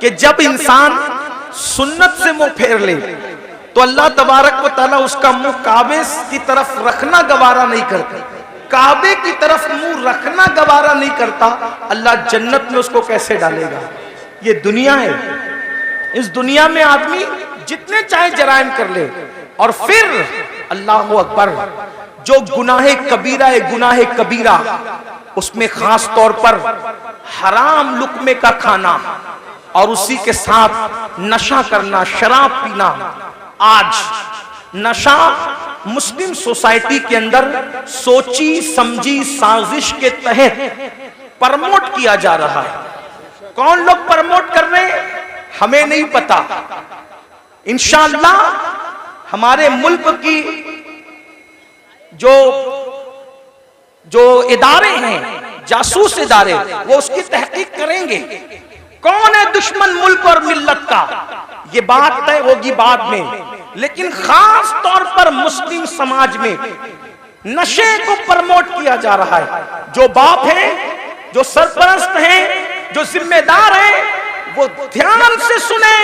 कि जब इंसान सुन्नत से मुंह फेर ले तो अल्लाह तबारक व तआला उसका मुंह काबे की तरफ रखना गवारा नहीं करता। काबे की तरफ मुंह रखना गवारा नहीं करता, अल्लाह जन्नत में उसको कैसे डालेगा? ये दुनिया है। इस दुनिया में आदमी जितने चाहे जराइम कर ले, और फिर अल्लाह अकबर, जो गुनाहे कबीरा है, गुनाहे कबीरा, उसमें खास तौर पर हराम लुक्मे का खाना और उसी के साथ नशा करना, शराब पीना। आज नशा मुस्लिम सोसाइटी के अंदर सोची समझी साजिश के तहत प्रमोट किया जा रहा है। कौन लोग प्रमोट कर रहे हैं हमें नहीं पता। इंशाअल्लाह हमारे मुल्क की जो इदारे हैं, जासूस इदारे, वो उसकी तहकीक करेंगे। कौन है दुश्मन मुल्क और मिल्लत का, ये बात तय होगी बाद में। लेकिन खास तौर पर मुस्लिम समाज में नशे को प्रमोट किया जा रहा है। जो बाप हैं, जो सरपरस्त हैं, जो जिम्मेदार हैं, वो ध्यान से सुने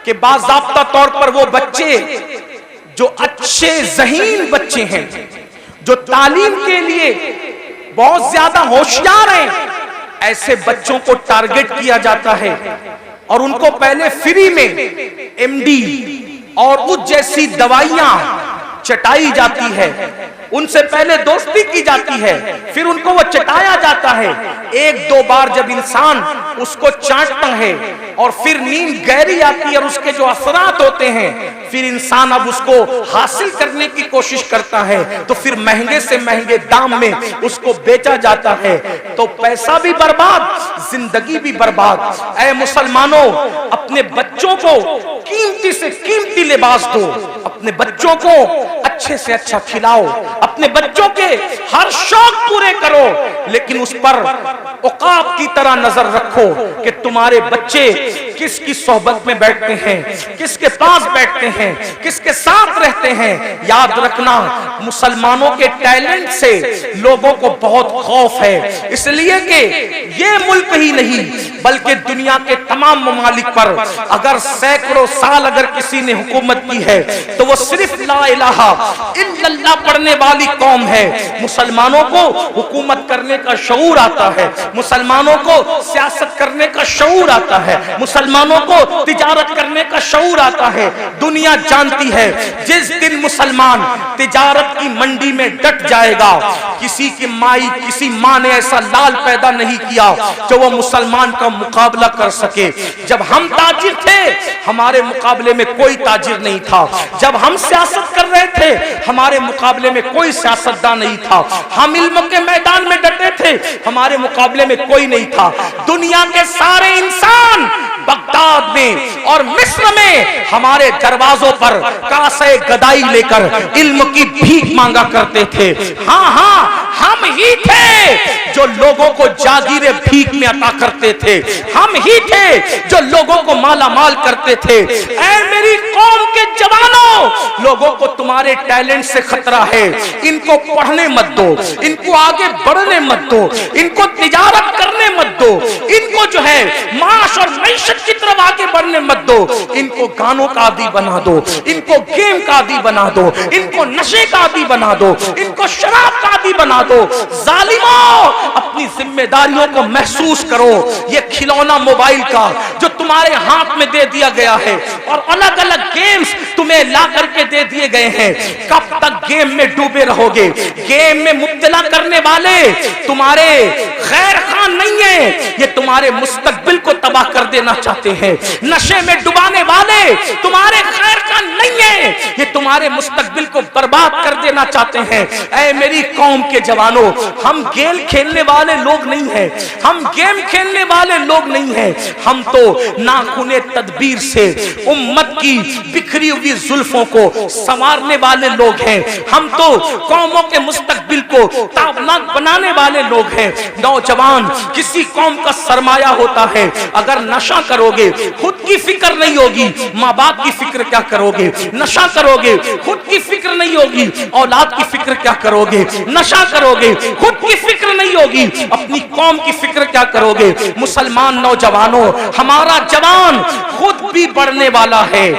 कि बाज़ाब्ता तौर पर वो बच्चे जो अच्छे ज़हीन बच्चे हैं, जो तालीम के लिए बहुत ज्यादा होशियार हैं, ऐसे बच्चों को टारगेट किया जाता है और उनको पहले फ्री में एमडी और उस जैसी दवाइयां चटाई जाती है, उनसे पहले दोस्ती की जाती है, फिर उनको वो चटाया जाता है। एक दो बार जब इंसान उसको चाटता है और फिर नींद गहरी आती है और उसके जो असरात होते हैं, फिर इंसान अब उसको हासिल करने की कोशिश करता है, तो फिर महंगे से महंगे दाम में उसको बेचा जाता है। तो पैसा भी बर्बाद, जिंदगी भी बर्बाद। ऐ मुसलमानों, अपने बच्चों को कीमती से कीमती लिबास दो, अपने बच्चों को अच्छे से अच्छा खिलाओ, अपने बच्चों के हर शौक पूरे करो, लेकिन उस पर औकात की तरह नजर रखो कि तुम्हारे बच्चे किसकी सोहबत में बैठते हैं, किसके पास बैठते हैं, किसके साथ रहते हैं। याद रखना, मुसलमानों के टैलेंट से लोगों को बहुत खौफ है, इसलिए कि ये मुल्क ही नहीं बल्कि दुनिया के तमाम ममालिक पर अगर सैकड़ों साल अगर किसी ने हुकूमत की है तो वो सिर्फ ला इलाहा इल्लल्लाह पढ़ने वाली कौम है। मुसलमानों को हुकूमत करने का शऊर आता है, मुसलमानों को सियासत करने का शऊर आता है, मुसलमानों को तिजारत करने का शऊर आता है। दुनिया जानती है जिस दिन मुसलमान तिजारत की मंडी में डट जाएगा, किसी माँ ने ऐसा लाल पैदा नहीं किया जो वो मुसलमान का मुकाबला कर सके। जब हम ताजिर थे हमारे मुकाबले में कोई ताजिर नहीं था, जब हम सियासत कर रहे थे हमारे मुकाबले में कोई सियासतदान नहीं था, हम इल्म के मैदान में डटे थे हमारे मुकाबले में कोई नहीं था। दुनिया के सारे इंसान बगदाद में और मिस्र में हमारे दरवाजों पर कासे गदाई लेकर इल्म की भीख मांगा करते थे। हाँ हाँ, हम ही थे जो लोगों को जागीरे भीख में अता करते थे, हम ही थे जो लोगों को माला माल करते थे। ऐ मेरी कौम के जवानों, लोगों को तुम्हारे टैलेंट से खतरा है, इनको पढ़ने मत दो, इनको आगे बढ़ने मत दो, इनको तिजारत करने मत दो, इनको जो है माश और मैशत की तरफ आगे बढ़ने मत दो, इनको गानों का आदी बना दो, इनको गेम का आदी बना दो, इनको नशे का आदी बना दो, इनको शराब का आदी बना दो। जालिमों, अपनी जिम्मेदारियों को महसूस करो। ये खिलौना मोबाइल का जो तुम्हारे हाथ में दे दिया गया है और अलग अलग गेम्स तुम्हें ला करके दे दिए गए हैं, कब तक गेम में डूबे रहोगे? गेम में मुब्तला करने वाले तुम्हारे खैर खान नहीं है, ये तुम्हारे मुस्तकबिल को तबाह कर देना चाहते हैं। नशे में डुबाने वाले तुम्हारे खैर खान नहीं है, ये तुम्हारे मुस्तकबिल को बर्बाद कर देना चाहते हैं। ऐ मेरी कौम के जवानों, हम गेम खेलने वाले लोग नहीं हैं, हम गेम खेलने वाले लोग नहीं हैं, हम तो नाखूने तदबीर से उम्मत की बिखरी हुई जुल्फों को संवारने वाले लोग हैं, हम तो कौमों के मुस्तकबिल को ताबनाक बनाने वाले लोग हैं। नौजवान किसी कौम का सरमाया होता है। अगर नशा करोगे, खुद की फिक्र नहीं होगी, माँ बाप की फिक्र क्या करोगे? नशा करोगे, खुद की फिक्र नहीं होगी, औलाद की फिक्र क्या करोगे? नशा करोगे, खुद की फिक्र नहीं होगी, अपनी कौम की फिक्र क्या करोगे? मुसलमान नौजवानों, हमारा जवान खुद भी बढ़ने वाला है,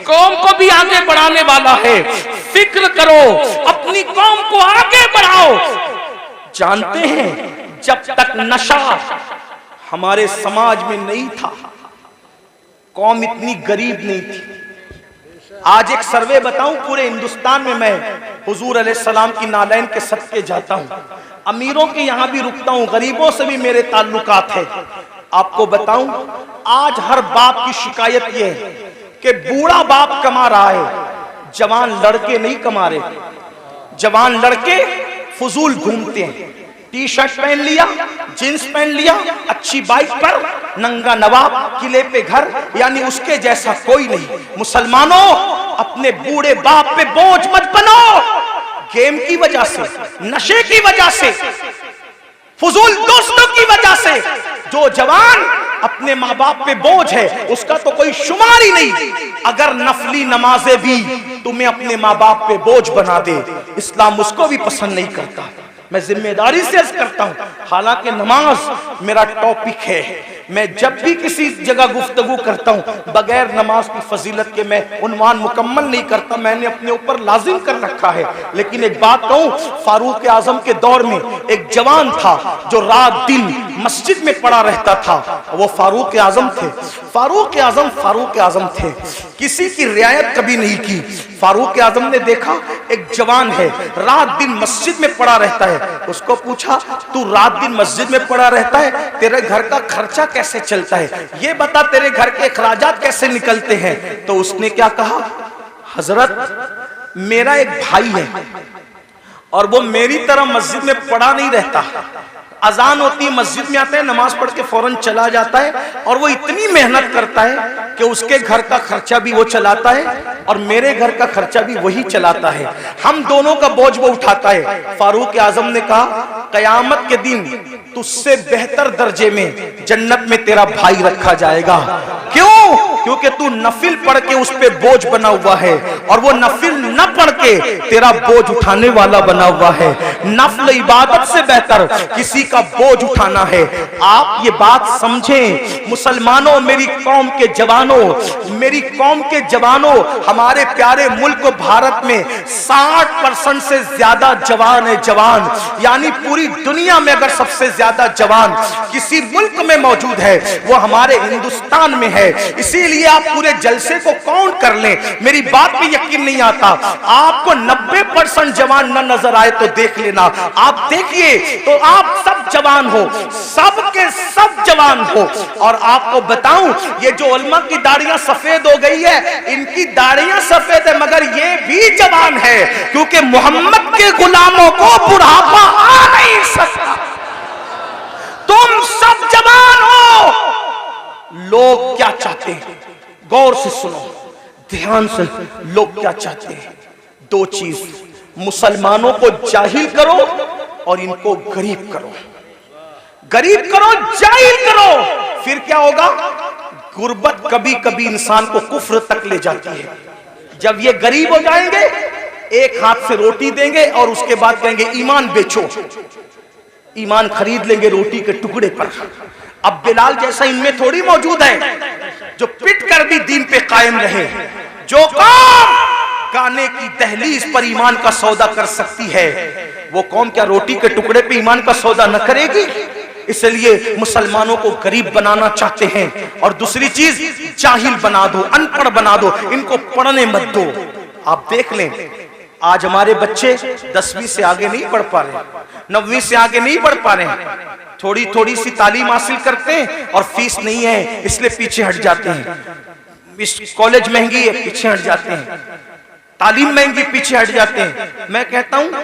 कौम को भी आगे बढ़ाने वाला है। फिक्र करो, अपनी कौम को आगे बढ़ाओ। जानते हैं, जब तक नशा हमारे समाज में नहीं था, कौम इतनी गरीब नहीं थी। आज एक सर्वे बताऊं, पूरे हिंदुस्तान में मैं हुजूर अलैहिस्सलाम की नालैन के सदके जाता हूं, अमीरों के यहां भी रुकता हूं, गरीबों से भी मेरे ताल्लुकात है। आपको बताऊं, आज हर बाप की शिकायत यह है कि बूढ़ा बाप कमा रहा है, जवान लड़के नहीं कमा रहे। जवान लड़के फजूल घूमते हैं, टी शर्ट पहन लिया, जींस पहन लिया, अच्छी बाइक पर, नंगा नवाब, किले पे घर, यानी उसके जैसा कोई नहीं। मुसलमानों, अपने बूढ़े बाप पे बोझ मत बनो। गेम की वजह से, नशे की वजह से, फजूल दोस्तों की वजह से जो जवान अपने माँ बाप पे बोझ है, उसका तो कोई शुमार ही नहीं। अगर नफली नमाजें भी तुम्हें अपने माँ बाप पे बोझ बना दे, इस्लाम उसको भी पसंद नहीं करता। मैं जिम्मेदारी से अर्ज करता हूं, हालांकि नमाज मेरा टॉपिक है, मैं जब भी किसी जगह गुफ्तगू करता हूं, बगैर नमाज की फजीलत के मैं उन्वान मुकम्मल नहीं करता, मैंने अपने ऊपर लाजिम कर रखा है। लेकिन एक बात कहूं, फारूक आजम के दौर में एक जवान था जो रात दिन मस्जिद में पड़ा रहता था, वो फारूक आजम थे। फारूक आजम थे, किसी की रियायत कभी नहीं की। फारूक आजम ने देखा एक जवान है, रात दिन मस्जिद में पड़ा रहता है। उसको पूछा, तू रात दिन मस्जिद में पड़ा रहता है, तेरे घर का खर्चा कैसे चलता है? ये बता, तेरे घर के अखराजात कैसे निकलते हैं? तो उसने क्या कहा, हजरत मेरा एक भाई है और वो मेरी तरह मस्जिद में पड़ा नहीं रहता। अजान होती है, मस्जिद में आता है, नमाज पढ़ के फौरन चला जाता है, और वो इतनी मेहनत करता है कि उसके घर का खर्चा भी वो चलाता है और मेरे घर का खर्चा भी वही चलाता है। हम दोनों का बोझ वो उठाता है। फारूक आजम ने कहा, कयामत के दिन तुझसे बेहतर दर्जे में जन्नत में तेरा भाई रखा जाएगा। क्यों? क्योंकि तू नफिल पढ़ के उस पे बोझ बना हुआ है, और वो नफिल न पढ़ के तेरा बोझ उठाने वाला बना हुआ है। नफल इबादत से बेहतर किसी का बोझ उठाना है। आप ये बात समझें मुसलमानों, मेरी कौम के जवानों, मेरी कौम के जवानों, हमारे प्यारे मुल्क भारत में 60% से ज्यादा जवान है। जवान यानी पूरी दुनिया में अगर सबसे ज्यादा जवान किसी मुल्क में मौजूद है, वो हमारे हिंदुस्तान में है। इसीलिए आप पूरे जलसे को काउंट कर लें, मेरी बात पे यकीन नहीं आता, आपको 90% जवान न नजर आए तो देख लेना। आप देखिए तो आप सब जवान हो, सब के सब जवान हो। और आपको बताऊं, ये जो उलमा की दाढ़ियां सफेद हो गई है, इनकी दाढ़ियां सफेद है मगर ये भी जवान है, क्योंकि मोहम्मद के गुलामों को बुढ़ापा आ नहीं सकता। तुम सब जवान हो। लोग क्या चाहते हैं, गौर से सुनो, ध्यान से, लोग क्या चाहते हैं? दो चीज, मुसलमानों को जाहिल करो और इनको गरीब करो। गरीब करो, जाहिल करो, फिर क्या होगा? गुर्बत कभी कभी इंसान को कुफ्र तक ले जाती है। जब ये गरीब हो जाएंगे, एक हाथ से रोटी देंगे और उसके बाद कहेंगे ईमान बेचो, ईमान खरीद लेंगे रोटी के टुकड़े पर। अब बिलाल जैसा इनमें थोड़ी मौजूद है जो पिट कर भी दीन पे कायम रहे। जो कौम गाने की दहलीज पर ईमान का सौदा कर सकती है, वो कौम क्या रोटी के टुकड़े पे ईमान का सौदा न करेगी? इसलिए मुसलमानों को गरीब बनाना चाहते हैं। और दूसरी चीज, जाहिल बना दो, अनपढ़ बना दो, इनको पढ़ने मत दो। आप देख लें, आज हमारे बच्चे 10वीं से आगे नहीं बढ़ पा रहे, 9वीं से आगे नहीं बढ़ पा रहे। थोड़ी थोड़ी सी तालीम हासिल करते हैं और फीस नहीं है इसलिए पीछे हट जाते हैं। इस कॉलेज महंगी है, पीछे हट जाते हैं। तालीम महंगी, पीछे हट जाते हैं। मैं कहता हूं,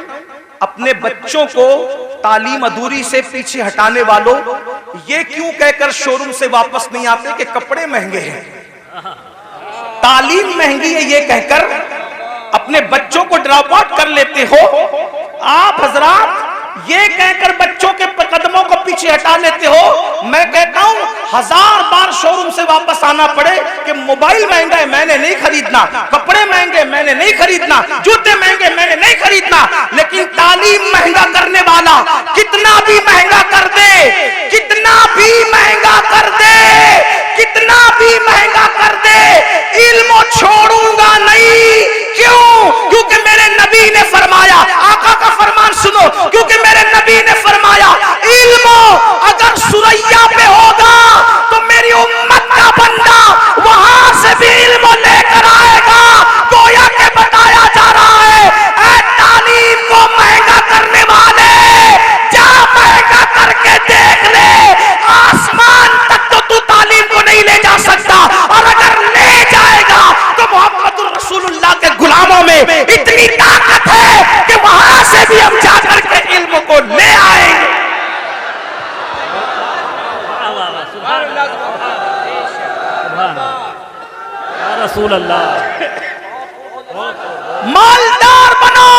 अपने बच्चों को तालीम अधूरी से पीछे हटाने वालों, ये क्यों कहकर शोरूम से वापस नहीं आते कि कपड़े महंगे हैं, तालीम महंगी है, ये कहकर अपने बच्चों को ड्रॉप आउट कर लेते हो। आप हजरात ये कहकर बच्चों के कदमों को पीछे हटा लेते हो। मैं कहता हूं 1000 बार शोरूम से वापस आना पड़े कि मोबाइल महंगा है मैंने नहीं खरीदना, कपड़े महंगे मैंने नहीं खरीदना, जूते महंगे मैंने नहीं खरीदना, लेकिन तालीम महंगा करने वाला कितना भी महंगा कर दे, कितना भी महंगा कर दे, कितना भी महंगा कर दे, इल्म छोड़ूंगा नहीं। क्यों? क्योंकि मेरे नबी ने फरमाया, आका का फरमान सुनो, क्योंकि मेरे नबी ने फरमाया इल्म अगर सुरैया पे होगा तो मेरी उम्मत का बंदा वहां से भी इल्म लेकर आएगा। गोया के बताया जा रहा है ऐ तालीम को महंगा करने वाले, जा महंगा करके देख ले, आसमान तक तो तू तालीम को नहीं ले जा सकता, और अगर ले जाएगा तो मोहम्मद रसूलुल्लाह के गुलामों में इतनी ताकत है कि वहां से भी हम जाकर के इल्म को ले आएंगे। रसूल अल्लाह। मालदार बनो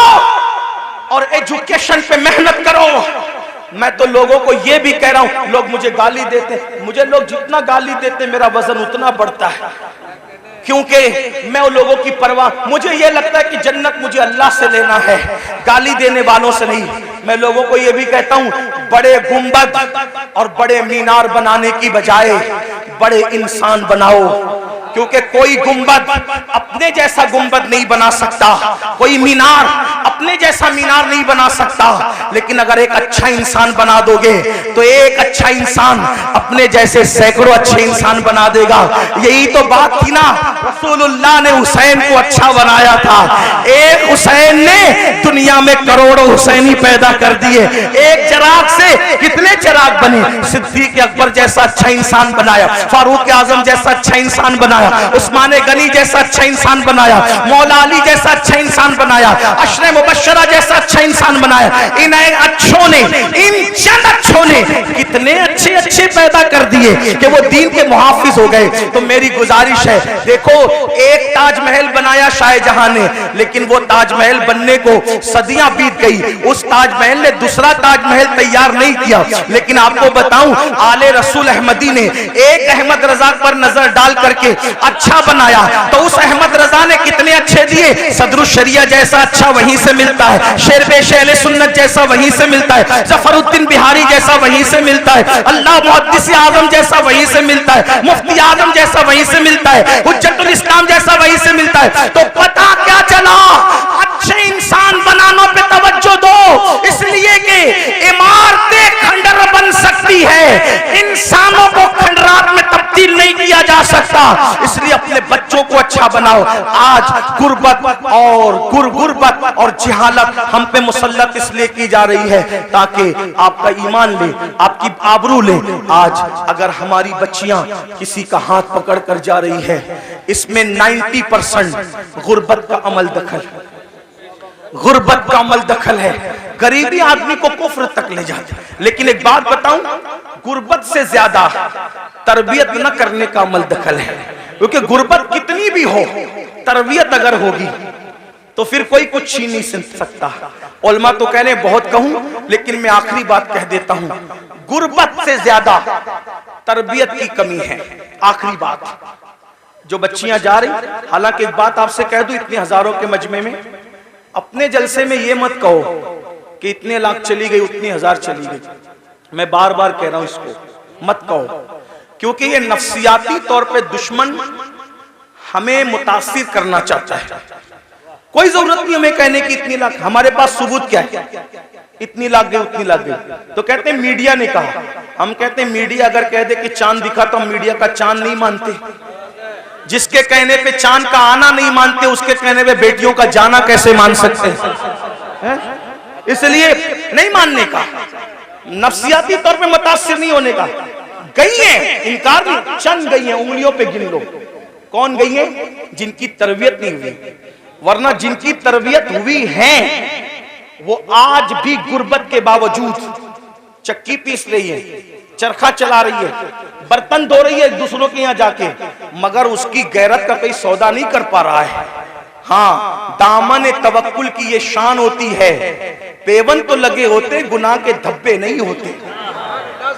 और एजुकेशन पे मेहनत करो। मैं तो लोगों को ये भी कह रहा हूं, लोग मुझे गाली देते, मुझे लोग जितना गाली देते मेरा वजन उतना बढ़ता है, क्योंकि मैं उन लोगों की परवाह, मुझे ये लगता है कि जन्नत मुझे अल्लाह से लेना है, गाली देने वालों से नहीं। मैं लोगों को ये भी कहता हूं, बड़े गुंबद और बड़े मीनार बनाने की बजाय बड़े इंसान बनाओ, क्योंकि कोई गुंबद अपने जैसा गुंबद नहीं बना सकता, कोई मीनार अपने जैसा मीनार नहीं बना सकता, लेकिन अगर एक अच्छा इंसान बना दोगे तो एक अच्छा इंसान अपने जैसे सैकड़ों अच्छे इंसान बना देगा। यही तो बात थी ना, रसूलुल्लाह ने हुसैन को अच्छा बनाया था, एक हुसैन ने दुनिया में करोड़ों हुसैनी पैदा कर दिए। एक चिराग से कितने चिराग बने, सिद्दीक अकबर जैसा अच्छा इंसान बनाया, फारूक आजम जैसा अच्छा इंसान बनाया, उस्मान गनी जैसा अच्छा इंसान बनाया, मौला अली जैसा अच्छा इंसान बनाया, अशरे मुबश्शरा जैसा अच्छा इंसान बनाया। इन अच्छों ने, इन चंद अच्छों ने कितने अच्छे अच्छे पैदा कर दिए कि वो दीन के मुहाफिज हो गए। तो मेरी गुजारिश है, देखो एक ताजमहल बनाया शाहजहां ने, लेकिन वो ताजमहल बनने को सदियां बीत गई, उस ताजमहल ने दूसरा ताजमहल तैयार नहीं किया। लेकिन आपको बताऊं, आले रसूल अहमदी ने एक अहमद रजा पर नजर डाल करके अच्छा बनाया, तो उस अहमद रजा ने कितने अच्छे दिए। सदरुल शरिया जैसा अच्छा वहीं से मिलता है, शेर शैले सुन्नत जैसा वहीं से मिलता है, जफरुद्दीन बिहारी जैसा वहीं से मिलता है, अल्लाह मुहद्दिस आजम जैसा वहीं से मिलता है, मुफ्ती आजम जैसा वहीं से मिलता है, हुज्जतुल इस्लाम जैसा वहीं से मिलता है। तो पता क्या चला, अच्छे इंसान बनाने पे तवज्जो दो, इसलिए कि इमारतें खंडर बन सकती है, इंसानों को खंडरात में तब्दील नहीं किया जा सकता। इसलिए अपने बच्चों को अच्छा बनाओ। आज गुर्बत और जिहालत हम पे मुसल्लत इसलिए की जा रही है ताकि आपका ईमान ले, आपकी आबरू ले। आज अगर हमारी बच्चियां किसी का हाथ पकड़ कर जा रही है, इसमें 90% गुर्बत का अमल दखल, गुर्बत का अमल दखल है। गरीबी आदमी को कुफ्र तक ले जाती। लेकिन एक बात बताऊं, गुर्बत से ज्यादा तरबियत न करने का अमल दखल है, क्योंकि गुर्बत कितनी भी हो, तरबियत अगर होगी तो फिर कोई कुछ छीन नहीं सकता। उलमा तो कहने बहुत कहूं, लेकिन मैं आखिरी बात कह देता हूं, गुर्बत से ज्यादा तरबियत की कमी है। आखिरी बात, जो बच्चियां जा रही, हालांकि एक बात आपसे कह दूं, इतने हजारों के मजमे में अपने जलसे में ये मत कहो कि इतने लाख चली गई, उतनी हजार चली गई। मैं बार बार कह रहा हूं, इसको मत कहो, क्योंकि ये नफ्सियाती तौर पे दुश्मन हमें मुतासिर करना चाहता है। कोई जरूरत नहीं हमें कहने की इतनी लाख, हमारे पास सबूत क्या है, इतनी लाख गई, उतनी लाख गई। तो कहते हैं मीडिया ने कहा, हम कहते हैं मीडिया अगर कह दे कि चांद दिखा तो हम मीडिया का चांद नहीं मानते। जिसके कहने पे चांद का आना नहीं मानते, उसके कहने पे बेटियों का जाना कैसे मान सकते हैं? इसलिए नहीं मानने का, नफ्सियाती तौर पे मुतासिर नहीं होने का। गई है, इनकार नहीं, चंद गई है, उंगलियों पे गिन लो कौन गई है, जिनकी तरबियत नहीं हुई। वरना जिनकी तरबियत हुई है वो आज भी गुर्बत के बावजूद चक्की पीस रही है, चरखा चला रही है, बर्तन धो रही है दूसरों के यहाँ जाके, मगर उसकी गैरत का कोई सौदा नहीं कर पा रहा है। हाँ, दामन तवक्कुल की ये शान होती है। पेवन तो लगे होते, गुनाह के धब्बे नहीं होते।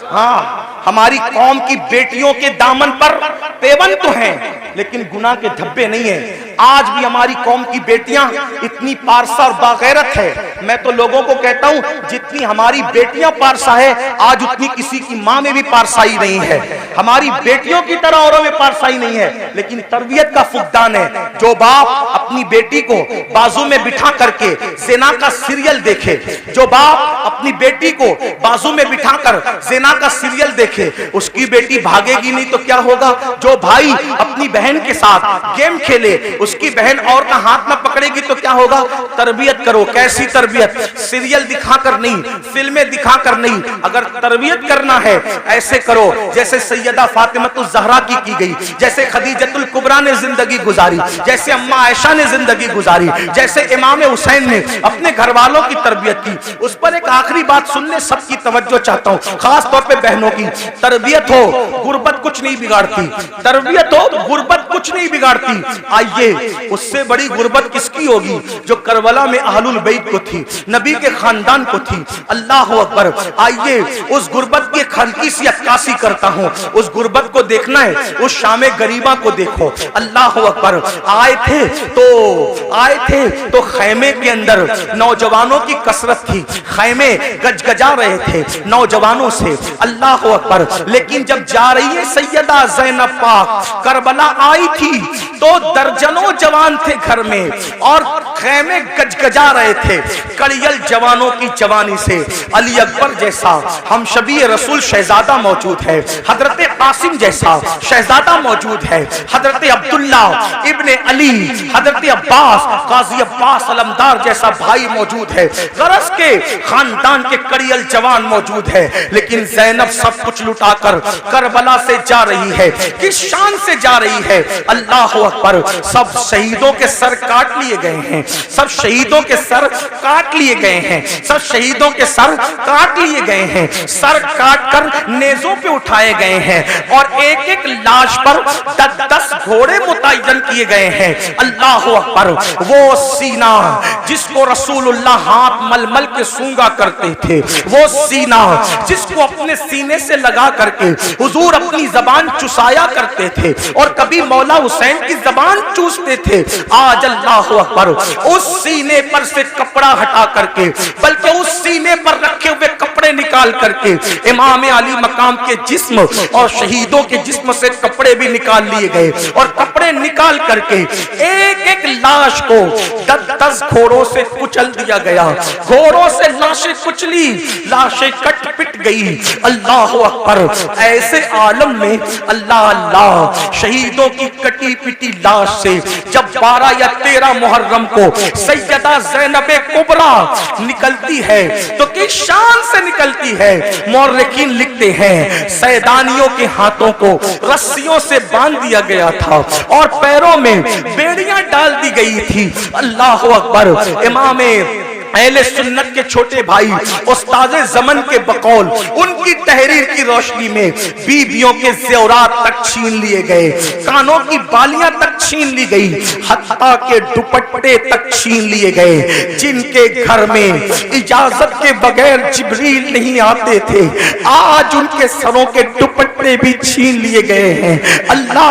हाँ, हमारी कौम की बेटियों के दामन पर पेवन तो हैं, लेकिन गुनाह के धब्बे नहीं है। आज भी हमारी कौम की बेटियां इतनी पारसा और बागैरत है। मैं तो लोगों को कहता हूं, जितनी हमारी बेटियां पारसा है, आज उतनी किसी की मां में भी पारसाई नहीं है। हमारी बेटियों की तरह औरों में पारसाई नहीं है, लेकिन तरबियत का फुकदान है। जो बाप अपनी बेटी को बाजू में बिठा करके ज़िना का सीरियल देखे, जो बाप अपनी बेटी को बाजू में बिठाकर ज़िना का सीरियल देखे, उसकी बेटी भागेगी नहीं तो क्या होगा? जो भाई अपनी बहन के साथ गेम खेले, उसकी बहन और का हाथ न पकड़ेगी तो क्या होगा? तरबियत करो। कैसी तरबियत? सीरियल दिखाकर नहीं, फिल्में दिखाकर नहीं। अगर तरबियत करना है, ऐसे करो जैसे सैयदा फातिमतुज़ ज़हरा की गई, जैसे खदीजतुल कुबरा ने जिंदगी गुजारी, जैसे अम्मा आयशा ने जिंदगी गुजारी, जैसे इमाम हुसैन ने अपने घर वालों की तरबियत की। उस पर एक आखिरी बात सुनने सबकी तवज्जो चाहता हूँ, खास तौर पे बहनों की। तरबियत हो, गुर्बत कुछ नहीं बिगाड़ती। तरबियत हो, गुर्बत कुछ नहीं बिगाड़ती। आइए, उससे बड़ी गुर्बत किसकी होगी? जो करबला में अहलुल बैत को थी, नबी के खानदान को थी। अल्लाह अकबर। आइए, उस गुर्बत की हल्की सी अक्कासी करता हूँ। उस गुर्बत को देखना है, उस शामे गरीबा को देखो। अल्लाह अकबर। आए थे तो खैमे के अंदर नौजवानों की कसरत थी, खैमे गजगजा रहे थे नौजवानों से। अल्लाह अकबर। लेकिन जब जा रही है सैयदा ज़ैनब पाक करबला आई थी, तो दर्जनों जवान थे घर में और खैमे गजगजा रहे थे कड़ियल जवानों की जवानी से। अली अकबर जैसा हम शबी रसूल शहजादा मौजूद है, हजरत कासिम जैसा शहजादा मौजूद है, हजरत अब्दुल्ला इब्ने अली, हजरत अब्बास काजी अब्बास अलमदार जैसा भाई मौजूद है। गरज के खानदान के कड़ियल जवान मौजूद है। लेकिन ज़ैनब सब कुछ लुटाकर करबला से जा रही है। किस शान से जा रही है? अल्लाह अकबर। सब शहीदों के सर काट लिए गए हैं, सब शहीदों के सर काट लिए गए हैं, सब शहीदों के सर काट लिए गए हैं। सर काट कर नेज़ों पे उठाए गए हैं और एक एक लाश पर 10 घोड़े मुतय्यन किए गए हैं। अल्लाह अकबर। वो सीना जिसको रसूलुल्लाह हाथ मलमल के सूंगा करते थे, वो सीना जिसको अपने सीने से लगा करके हुजूर अपनी जबान चुसाया करते थे और कभी मौला हुसैन की जबान चूसते थे, आज अल्लाह अकबर उस सीने पर से कपड़ा हटा करके, बल्कि उस सीने पर रखे हुए कपड़े निकाल करके इमाम अली मकाम के जिस्म और शहीदों के जिस्म से कपड़े भी निकाल लिए गए और कपड़े निकाल करके एक एक लाश को 10 घोड़ों से कुचल दिया गया। घोड़ों से लाशें कुचली, लाशें कट पिट गई। अल्लाह अकबर। ऐसे आलम में अल्लाह अल्लाह शहीदों की कटी पिटी लाश से जब 12 या 13 मुहर्रम को सैयदा ज़ैनब कुबरा निकलती है तो किस शान से निकलती है? मौर्रिखीन लिखते हैं, सैदानियों के हाथों को रस्सियों से बांध दिया गया था और पैरों में बेड़ियां डाल दी गई थी। अल्लाह अकबर। इमाम अहले सुन्नत के छोटे भाई उस्ताज़े ज़मन के बकौल उनकी तहरीर की रोशनी में बीबियों के ज़ेवरात तक छीन लिए गए, कानों की बालियां तक छीन ली गई, हत्ता के दुपट्टे तक छीन लिए गए। जिनके घर में इजाजत के बगैर जिब्रील नहीं आते थे, आज उनके सरों के दुपट्टे भी छीन लिए गए हैं। अल्लाह